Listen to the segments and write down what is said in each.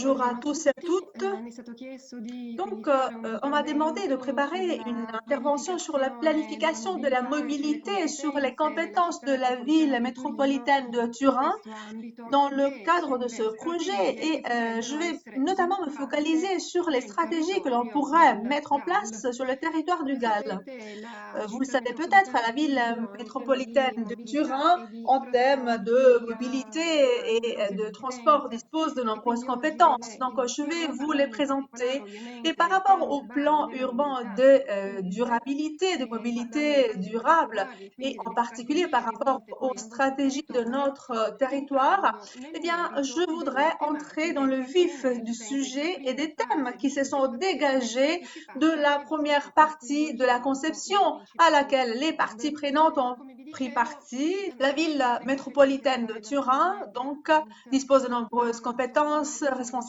Bonjour à tous et à toutes. On m'a demandé de préparer une intervention sur la planification de la mobilité et sur les compétences de la ville métropolitaine de Turin dans le cadre de ce projet. Je vais notamment me focaliser sur les stratégies que l'on pourrait mettre en place sur le territoire du Galles. Vous le savez peut-être, la ville métropolitaine de Turin, en termes de mobilité et de transport, dispose de nombreuses compétences. Donc, je vais vous les présenter. Et par rapport au plan urbain de durabilité, de mobilité durable, et en particulier par rapport aux stratégies de notre territoire, eh bien, je voudrais entrer dans le vif du sujet et des thèmes qui se sont dégagés de la première partie de la conception à laquelle les parties prenantes ont pris partie. La ville métropolitaine de Turin, donc, dispose de nombreuses compétences, responsabilités.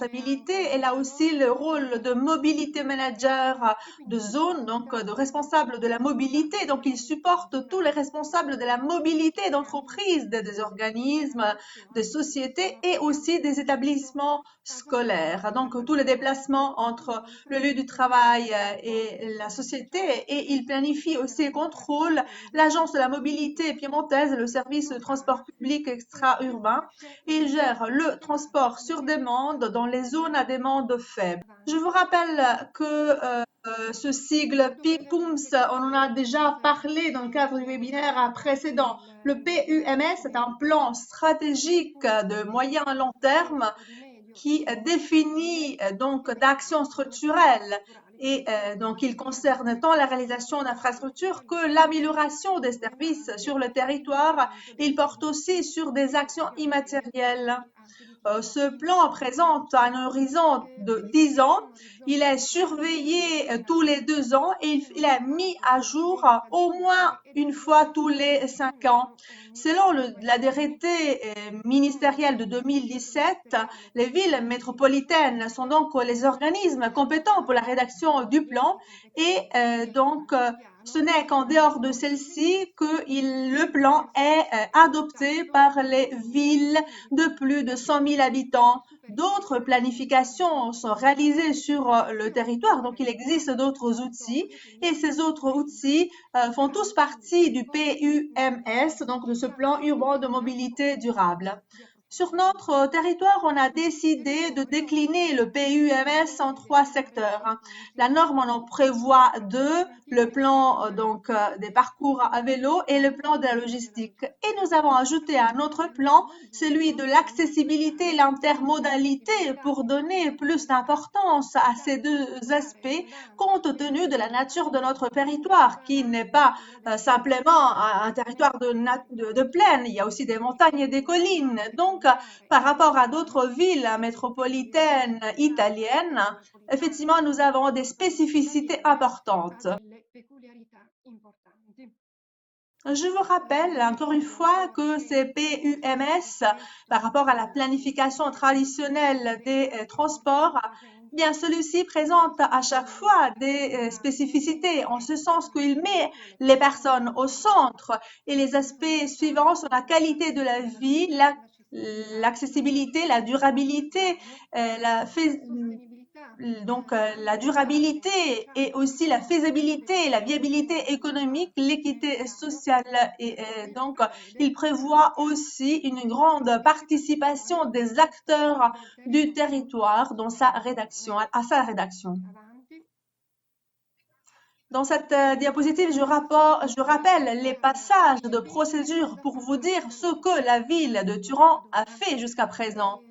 Elle a aussi le rôle de mobility manager de zone, donc de responsable de la mobilité. Donc, il supporte tous les responsables de la mobilité d'entreprises, des organismes, des sociétés et aussi des établissements scolaires. Donc, tous les déplacements entre le lieu du travail et la société, et il planifie aussi et contrôle l'agence de la mobilité piémontaise, le service de transport public extra-urbain. Il gère le transport sur demande dans les zones à demande faible. Je vous rappelle que ce sigle PIPUMS, on en a déjà parlé dans le cadre du webinaire précédent. Le PUMS est un plan stratégique de moyen à long terme qui définit donc d'actions structurelles et donc il concerne tant la réalisation d'infrastructures que l'amélioration des services sur le territoire. Il porte aussi sur des actions immatérielles. Ce plan présente un horizon de 10 ans. Il est surveillé tous les 2 ans et il est mis à jour au moins une fois tous les 5 ans. Selon la décret ministériel de 2017, les villes métropolitaines sont donc les organismes compétents pour la rédaction du plan et ce n'est qu'en dehors de celle-ci que le plan est adopté par les villes de plus de 100 000 habitants. D'autres planifications sont réalisées sur le territoire, donc il existe d'autres outils et ces autres outils font tous partie du PUMS, donc de ce plan urbain de mobilité durable. Sur notre territoire, on a décidé de décliner le PUMS en 3 secteurs. La norme en prévoit 2, le plan des parcours à vélo et le plan de la logistique. Et nous avons ajouté à notre plan celui de l'accessibilité et l'intermodalité pour donner plus d'importance à ces 2 aspects compte tenu de la nature de notre territoire qui n'est pas simplement un territoire de plaine, il y a aussi des montagnes et des collines. Donc, par rapport à d'autres villes métropolitaines italiennes, effectivement, nous avons des spécificités importantes. Je vous rappelle encore une fois que ces PUMS, par rapport à la planification traditionnelle des transports, bien celui-ci présente à chaque fois des spécificités, en ce sens qu'il met les personnes au centre et les aspects suivants sont la qualité de la vie, l'accessibilité, la durabilité, la durabilité et aussi la faisabilité, la viabilité économique, l'équité sociale et donc il prévoit aussi une grande participation des acteurs du territoire dans sa rédaction, à sa rédaction. Dans cette diapositive, je rappelle les passages de procédure pour vous dire ce que la ville de Turin a fait jusqu'à présent.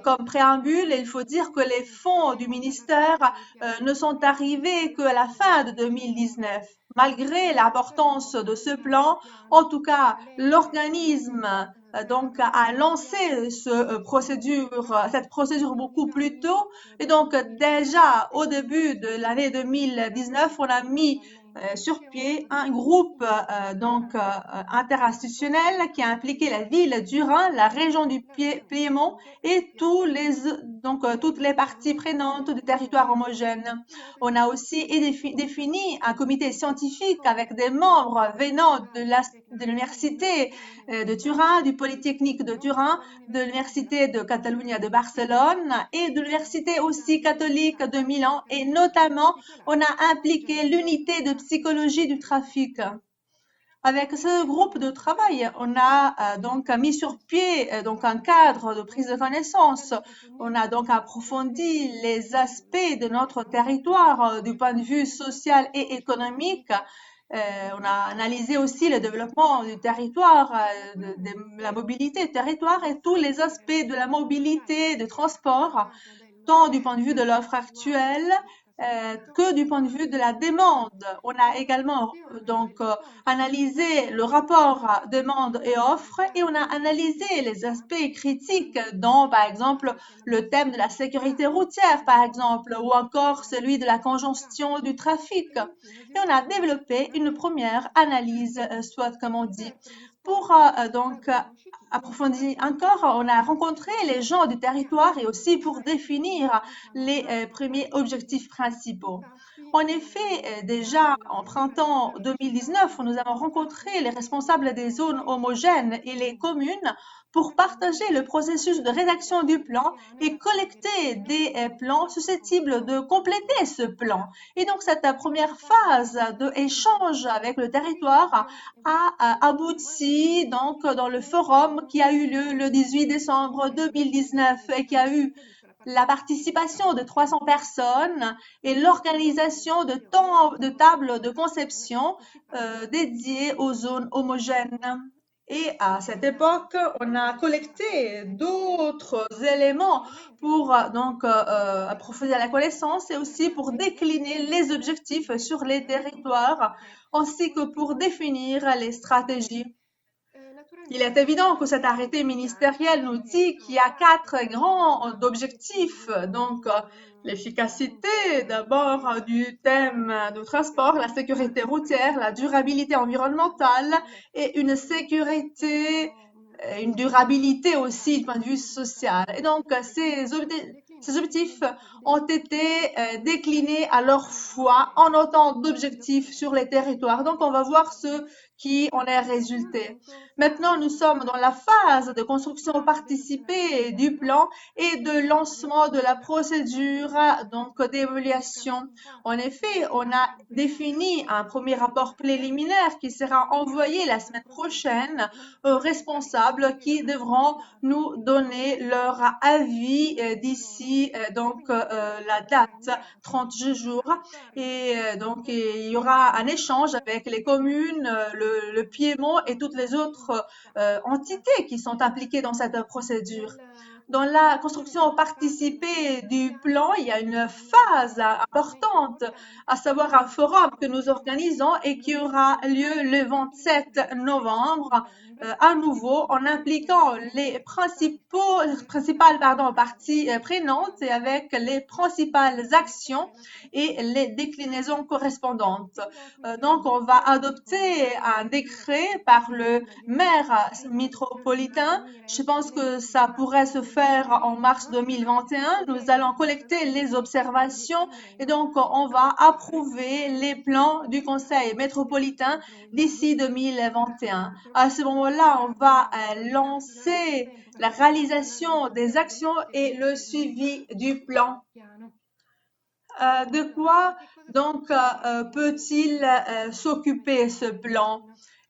Comme préambule, il faut dire que les fonds du ministère ne sont arrivés qu'à la fin de 2019. Malgré l'importance de ce plan, en tout cas, l'organisme a lancé cette procédure beaucoup plus tôt. Et donc, déjà au début de l'année 2019, on a mis sur pied un groupe interinstitutionnel qui a impliqué la ville du Rhin, la région du Piémont et toutes les parties prenantes du territoire homogène. On a aussi défini un comité scientifique avec des membres venant l'Université de Turin, du Polytechnique de Turin, de l'Université de Catalunya de Barcelone et de l'Université aussi catholique de Milan. Et notamment, on a impliqué l'unité de psychologie du trafic. Avec ce groupe de travail, on a donc mis sur pied donc un cadre de prise de connaissance. On a donc approfondi les aspects de notre territoire du point de vue social et économique. On a analysé aussi le développement du territoire, de la mobilité du territoire et tous les aspects de la mobilité, de transport, tant du point de vue de l'offre actuelle que du point de vue de la demande. On a également donc analysé le rapport demande et offre et on a analysé les aspects critiques dont par exemple le thème de la sécurité routière par exemple ou encore celui de la congestion du trafic. Et on a développé une première analyse SWOT comme on dit. Pour donc approfondir encore, on a rencontré les gens du territoire et aussi pour définir les premiers objectifs principaux. En effet, déjà en printemps 2019, nous avons rencontré les responsables des zones homogènes et les communes pour partager le processus de rédaction du plan et collecter des plans susceptibles de compléter ce plan. Et donc, cette première phase d'échange avec le territoire a abouti donc dans le forum qui a eu lieu le 18 décembre 2019 et qui a eu la participation de 300 personnes et l'organisation de tables de conception dédiées aux zones homogènes. Et à cette époque, on a collecté d'autres éléments pour donc approfondir la connaissance et aussi pour décliner les objectifs sur les territoires ainsi que pour définir les stratégies. Il est évident que cet arrêté ministériel nous dit qu'il y a 4 grands objectifs. Donc, l'efficacité d'abord du thème du transport, la sécurité routière, la durabilité environnementale et une durabilité aussi du point de vue social. Et donc, ces objectifs ont été déclinés à leur fois en autant d'objectifs sur les territoires. Donc, on va voir ce qui en est résulté. Maintenant, nous sommes dans la phase de construction participée du plan et de lancement de la procédure donc d'évaluation. En effet, on a défini un premier rapport préliminaire qui sera envoyé la semaine prochaine aux responsables qui devront nous donner leur avis d'ici donc la date 30 jours et donc il y aura un échange avec les communes, le Piémont et toutes les autres entités qui sont impliquées dans cette procédure. Dans la construction participée du plan, il y a une phase importante, à savoir un forum que nous organisons et qui aura lieu le 27 novembre, à nouveau en impliquant les principales parties prenantes et avec les principales actions et les déclinaisons correspondantes. Donc, on va adopter un décret par le maire métropolitain. Je pense que ça pourrait se faire en mars 2021. Nous allons collecter les observations et donc on va approuver les plans du conseil métropolitain d'ici 2021. À ce moment-là, on va lancer la réalisation des actions et le suivi du plan. De quoi donc peut-il s'occuper ce plan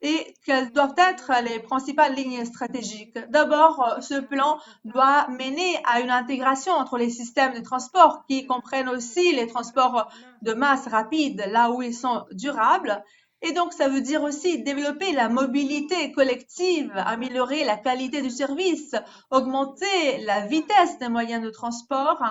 et quelles doivent être les principales lignes stratégiques? D'abord, ce plan doit mener à une intégration entre les systèmes de transport qui comprennent aussi les transports de masse rapide là où ils sont durables. Et donc, ça veut dire aussi développer la mobilité collective, améliorer la qualité du service, augmenter la vitesse des moyens de transport.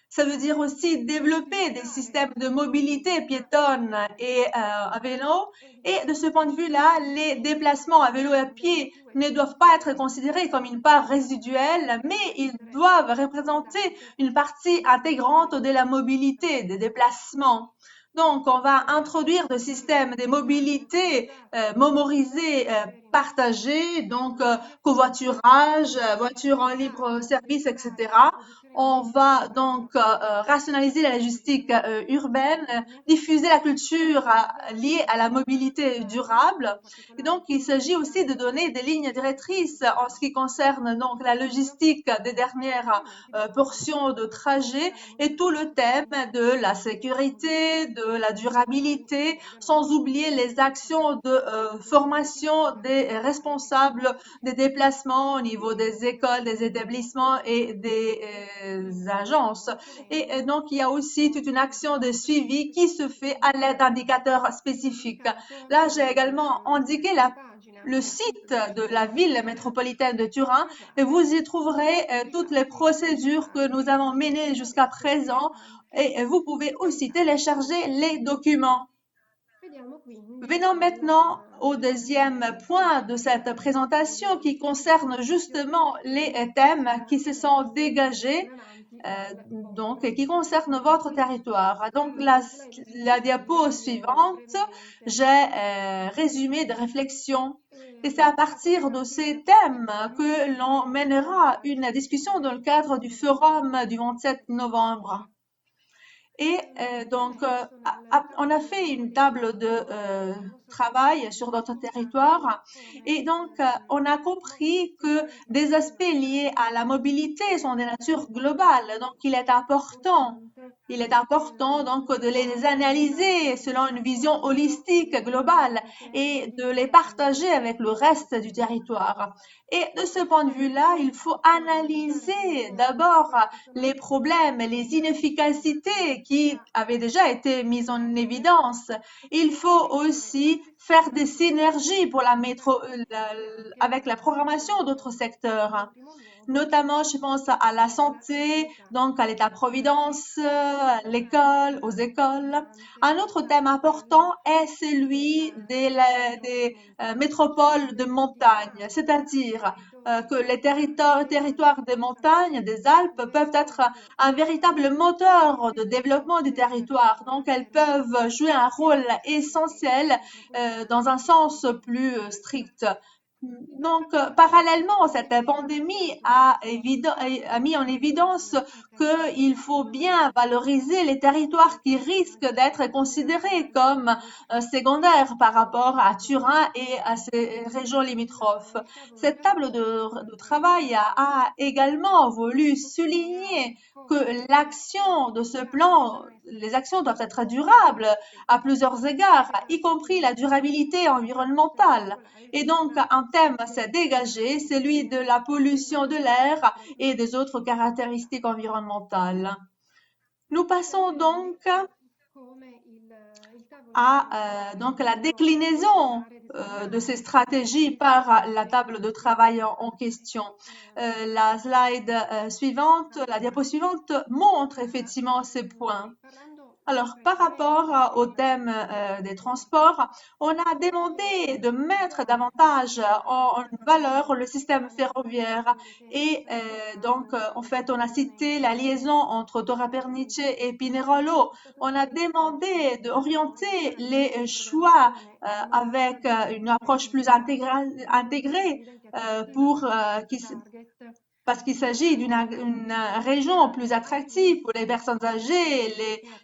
Ça veut dire aussi développer des systèmes de mobilité piétonne et à vélo. Et de ce point de vue-là, les déplacements à vélo et à pied ne doivent pas être considérés comme une part résiduelle, mais ils doivent représenter une partie intégrante de la mobilité, des déplacements. Donc, on va introduire des systèmes de mobilité mémorisés, partagés, donc covoiturage, voiture en libre service, etc. On va donc rationaliser la logistique urbaine, diffuser la culture liée à la mobilité durable. Et donc, il s'agit aussi de donner des lignes directrices en ce qui concerne donc la logistique des dernières portions de trajet et tout le thème de la sécurité, de la durabilité, sans oublier les actions de formation des responsables des déplacements au niveau des écoles, des établissements et des agences. Et donc, il y a aussi toute une action de suivi qui se fait à l'aide d'indicateurs spécifiques. Là, j'ai également indiqué le site de la ville métropolitaine de Turin et vous y trouverez toutes les procédures que nous avons menées jusqu'à présent et vous pouvez aussi télécharger les documents. Venons maintenant au deuxième point de cette présentation qui concerne justement les thèmes qui se sont dégagés donc qui concerne votre territoire. Donc la diapo suivante, j'ai résumé des réflexions et c'est à partir de ces thèmes que l'on mènera une discussion dans le cadre du forum du 27 novembre. Et donc, on a fait une table de travail sur notre territoire et donc, on a compris que des aspects liés à la mobilité sont de nature globale. Donc, il est important donc de les analyser selon une vision holistique, globale et de les partager avec le reste du territoire. Et de ce point de vue-là, il faut analyser d'abord les problèmes, les inefficacités qui avaient déjà été mises en évidence. Il faut aussi faire des synergies pour avec la programmation d'autres secteurs. Notamment, je pense à la santé, donc à l'État-providence, à l'école, aux écoles. Un autre thème important est celui des métropoles de montagne, c'est-à-dire que les territoires des montagnes, des Alpes, peuvent être un véritable moteur de développement du territoire. Donc, elles peuvent jouer un rôle essentiel dans un sens plus strict. Donc, parallèlement, cette pandémie a mis en évidence qu'il faut bien valoriser les territoires qui risquent d'être considérés comme secondaires par rapport à Turin et à ses régions limitrophes. Cette table de travail a également voulu souligner que l'action de ce plan, les actions doivent être durables à plusieurs égards, y compris la durabilité environnementale. Et donc, un thème s'est dégagé, celui de la pollution de l'air et des autres caractéristiques environnementales. Nous passons donc à donc la déclinaison de ces stratégies par la table de travail en question. La slide suivante, la diapo suivante montre effectivement ces points. Alors, par rapport au thème des transports, on a demandé de mettre davantage en valeur le système ferroviaire et donc, en fait, on a cité la liaison entre Torre Pernice et Pinerolo. On a demandé d'orienter les choix avec une approche plus intégrée pour parce qu'il s'agit d'une région plus attractive pour les personnes âgées,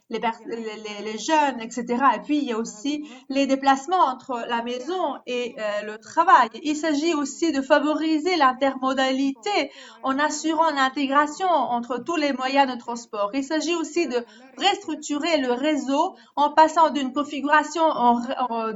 les jeunes, etc. Et puis, il y a aussi les déplacements entre la maison et le travail. Il s'agit aussi de favoriser l'intermodalité en assurant l'intégration entre tous les moyens de transport. Il s'agit aussi de restructurer le réseau en passant d'une configuration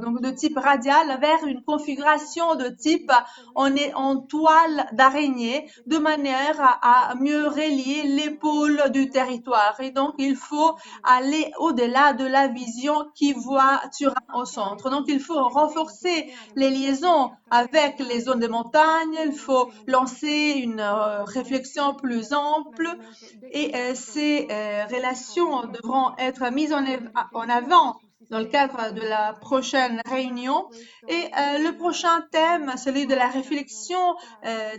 donc de type radial vers une configuration de type en toile d'araignée, de manière à mieux relier les pôles du territoire. Et donc, il faut aller au-delà de la vision qui voit Turin au centre. Donc, il faut renforcer les liaisons avec les zones de montagne, il faut lancer une réflexion plus ample et ces relations devront être mises en avant dans le cadre de la prochaine réunion. Et le prochain thème, celui de la réflexion,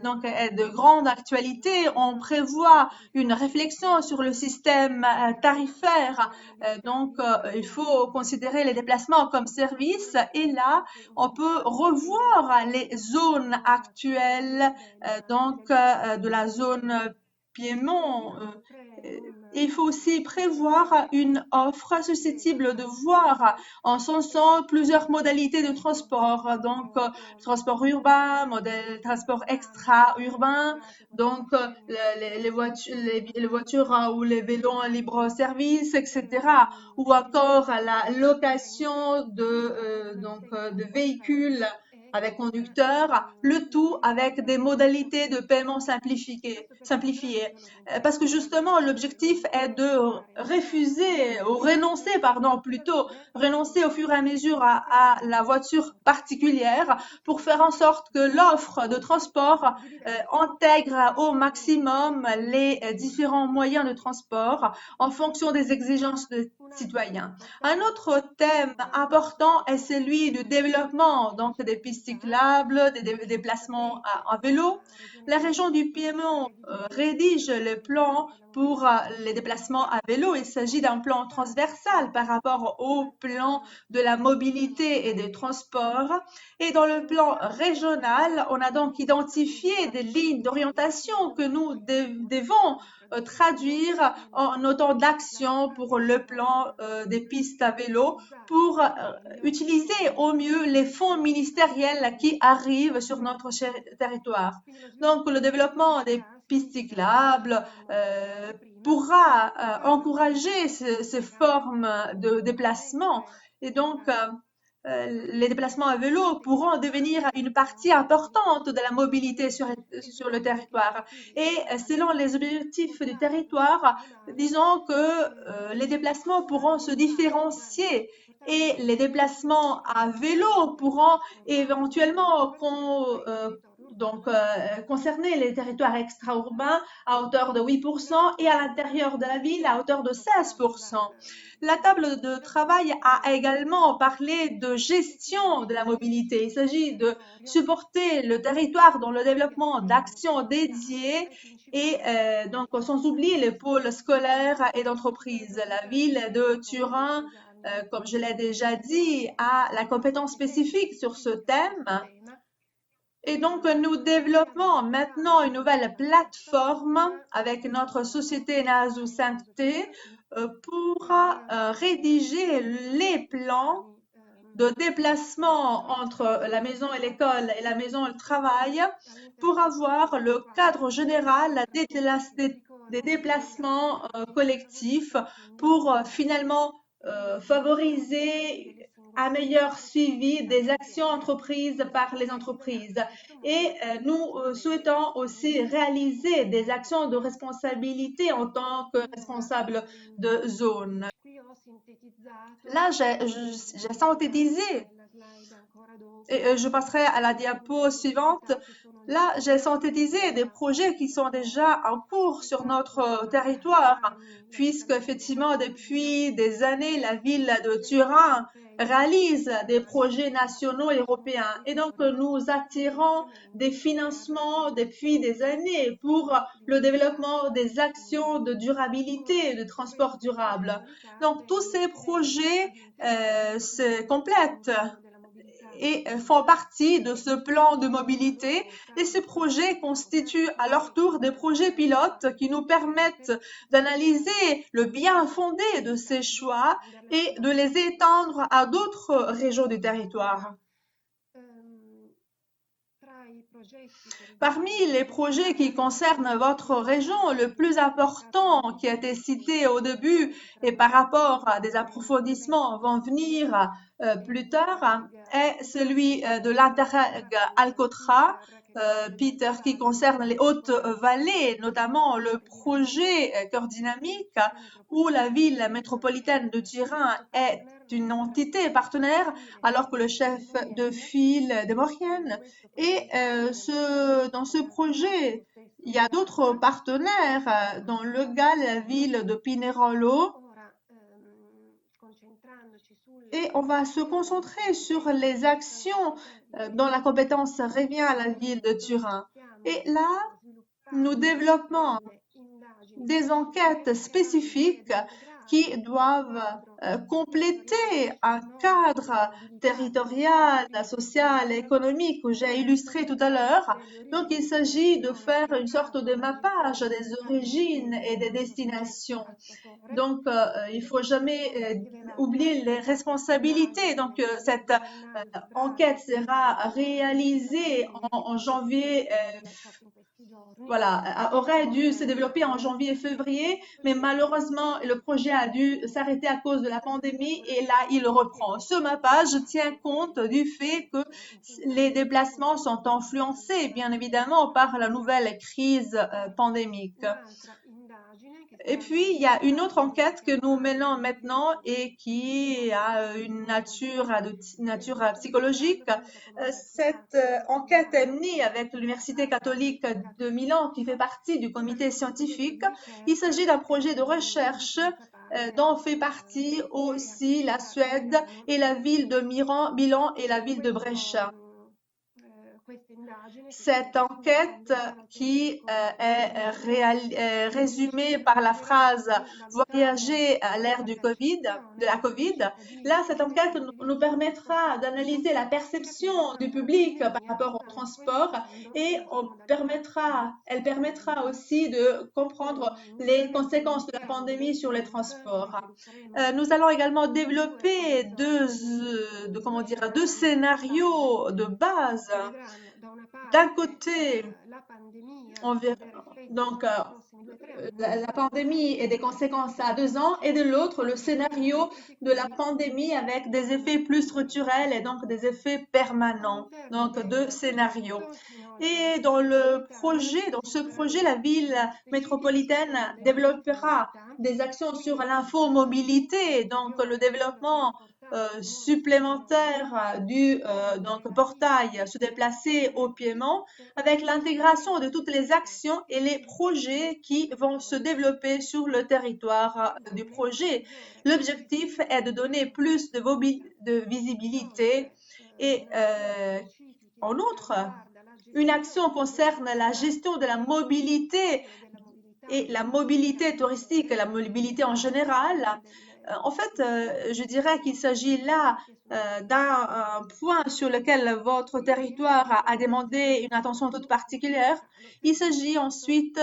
donc est de grande actualité. On prévoit une réflexion sur le système tarifaire. Donc, il faut considérer les déplacements comme service. Et là, on peut revoir les zones actuelles, donc de la zone Piémont, il faut aussi prévoir une offre susceptible de voir en son sein plusieurs modalités de transport, donc transport urbain, modèle transport extra-urbain, donc les voitures ou les vélos en libre service, etc. Ou encore la location de véhicules avec conducteur, le tout avec des modalités de paiement simplifiées. Parce que justement, l'objectif est de renoncer au fur et à mesure à la voiture particulière pour faire en sorte que l'offre de transport intègre au maximum les différents moyens de transport en fonction des exigences des citoyens. Un autre thème important est celui du développement, donc des pistes cyclables, des déplacements à vélo. La région du Piémont rédige le plan pour les déplacements à vélo. Il s'agit d'un plan transversal par rapport au plan de la mobilité et des transports. Et dans le plan régional, on a donc identifié des lignes d'orientation que nous devons traduire en autant d'actions pour le plan des pistes à vélo pour utiliser au mieux les fonds ministériels qui arrivent sur notre territoire. Donc, le développement des pistes cyclables pourra encourager ces formes de déplacement et donc les déplacements à vélo pourront devenir une partie importante de la mobilité sur le territoire. Et selon les objectifs du territoire, disons que les déplacements pourront se différencier et les déplacements à vélo pourront éventuellement concerner les territoires extra-urbains à hauteur de 8% et à l'intérieur de la ville à hauteur de 16%. La table de travail a également parlé de gestion de la mobilité. Il s'agit de supporter le territoire dans le développement d'actions dédiées et donc sans oublier les pôles scolaires et d'entreprise. La ville de Turin, comme je l'ai déjà dit, a la compétence spécifique sur ce thème. Et donc, nous développons maintenant une nouvelle plateforme avec notre société Nasu 5T pour rédiger les plans de déplacement entre la maison et l'école et la maison et le travail pour avoir le cadre général des déplacements collectifs pour finalement favoriser un meilleur suivi des actions entreprises par les entreprises. Et nous souhaitons aussi réaliser des actions de responsabilité en tant que responsable de zone. Là, j'ai synthétisé et je passerai à la diapo suivante. Là, j'ai synthétisé des projets qui sont déjà en cours sur notre territoire, puisque effectivement, depuis des années, la ville de Turin réalise des projets nationaux et européens. Et donc, nous attirons des financements depuis des années pour le développement des actions de durabilité et de transport durable. Donc, tous ces projets se complètent et font partie de ce plan de mobilité. Et ces projets constituent à leur tour des projets pilotes qui nous permettent d'analyser le bien fondé de ces choix et de les étendre à d'autres régions du territoire. Parmi les projets qui concernent votre région, le plus important qui a été cité au début et par rapport à des approfondissements vont venir plus tard est celui de l'Interreg Alcotra, Peter, qui concerne les hautes vallées, notamment le projet Cœur Dynamique, où la ville métropolitaine de Turin est une entité partenaire, alors que le chef de file de Maurienne. Et dans ce projet, il y a d'autres partenaires, dont le GAL, la ville de Pinerolo. Et on va se concentrer sur les actions dont la compétence revient à la ville de Turin. Et là, nous développons des enquêtes spécifiques qui doivent compléter un cadre territorial, social et économique que j'ai illustré tout à l'heure. Donc, il s'agit de faire une sorte de mappage des origines et des destinations. Donc, il faut jamais oublier les responsabilités. Donc, cette enquête sera réalisée en janvier, voilà, aurait dû se développer en janvier et février, mais malheureusement, le projet a dû s'arrêter à cause de la pandémie et là, il reprend. Ce mappage tient compte du fait que les déplacements sont influencés, bien évidemment, par la nouvelle crise pandémique. Et puis, il y a une autre enquête que nous menons maintenant et qui a une nature psychologique. Cette enquête est menée avec l'Université catholique de Milan qui fait partie du comité scientifique. Il s'agit d'un projet de recherche dont fait partie aussi la Suède et la ville de Milan et la ville de Brescia. Cette enquête qui est résumée par la phrase « voyager à l'ère de la Covid », là, cette enquête nous permettra d'analyser la perception du public par rapport au transport et elle permettra aussi de comprendre les conséquences de la pandémie sur les transports. Nous allons également développer deux scénarios de base. D'un côté, la pandémie et des conséquences à 2 ans, et de l'autre, le scénario de la pandémie avec des effets plus structurels et donc des effets permanents. Donc, 2 scénarios. Et dans ce projet, la ville métropolitaine développera des actions sur l'infomobilité, donc le développement supplémentaire du portail se déplacer au Piémont avec l'intégration de toutes les actions et les projets qui vont se développer sur le territoire du projet. L'objectif est de donner plus de visibilité et en outre, une action concerne la gestion de la mobilité et la mobilité touristique et la mobilité en général. En fait, je dirais qu'il s'agit là d'un point sur lequel votre territoire a demandé une attention toute particulière. Il s'agit ensuite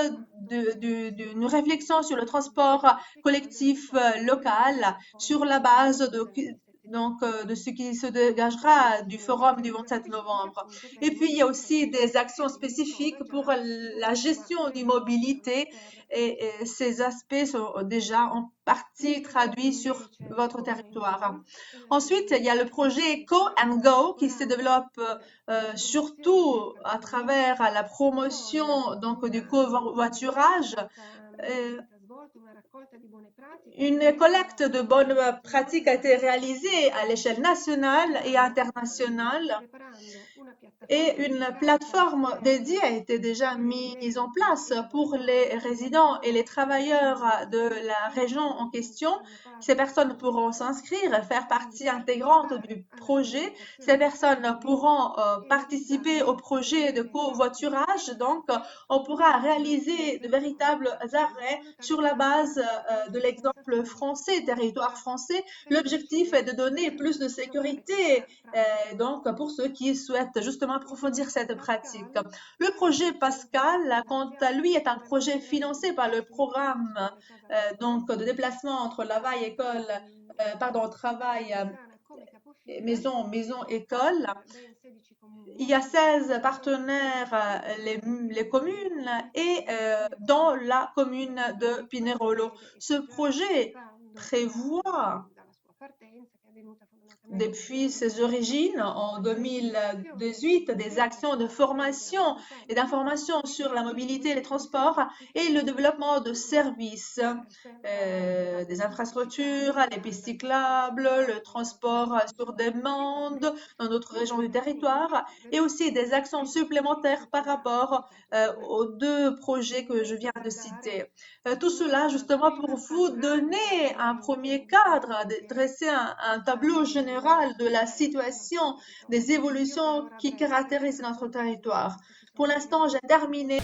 d'une réflexion sur le transport collectif local sur la base de ce qui se dégagera du forum du 27 novembre. Et puis, il y a aussi des actions spécifiques pour la gestion des mobilités et ces aspects sont déjà en partie traduits sur votre territoire. Ensuite, il y a le projet Co and Go qui se développe surtout à travers la promotion du covoiturage. Une collecte de bonnes pratiques a été réalisée à l'échelle nationale et internationale et une plateforme dédiée a été déjà mise en place pour les résidents et les travailleurs de la région en question. Ces personnes pourront s'inscrire et faire partie intégrante du projet. Ces personnes pourront participer au projet de covoiturage. Donc, on pourra réaliser de véritables arrêts sur la base de l'exemple français, territoire français. L'objectif est de donner plus de sécurité donc pour ceux qui souhaitent justement approfondir cette pratique. Le projet Pascal, quant à lui, est un projet financé par le programme de déplacement entre travail, maison, école. Il y a 16 partenaires, les communes et dans la commune de Pinerolo. Ce projet prévoit depuis ses origines, en 2018, des actions de formation et d'information sur la mobilité et les transports et le développement de services, des infrastructures, les pistes cyclables, le transport sur demande dans d'autres régions du territoire et aussi des actions supplémentaires par rapport aux 2 projets que je viens de citer. Tout cela justement pour vous donner un premier cadre, dresser un tableau général de la situation, des évolutions qui caractérisent notre territoire. Pour l'instant, j'ai terminé.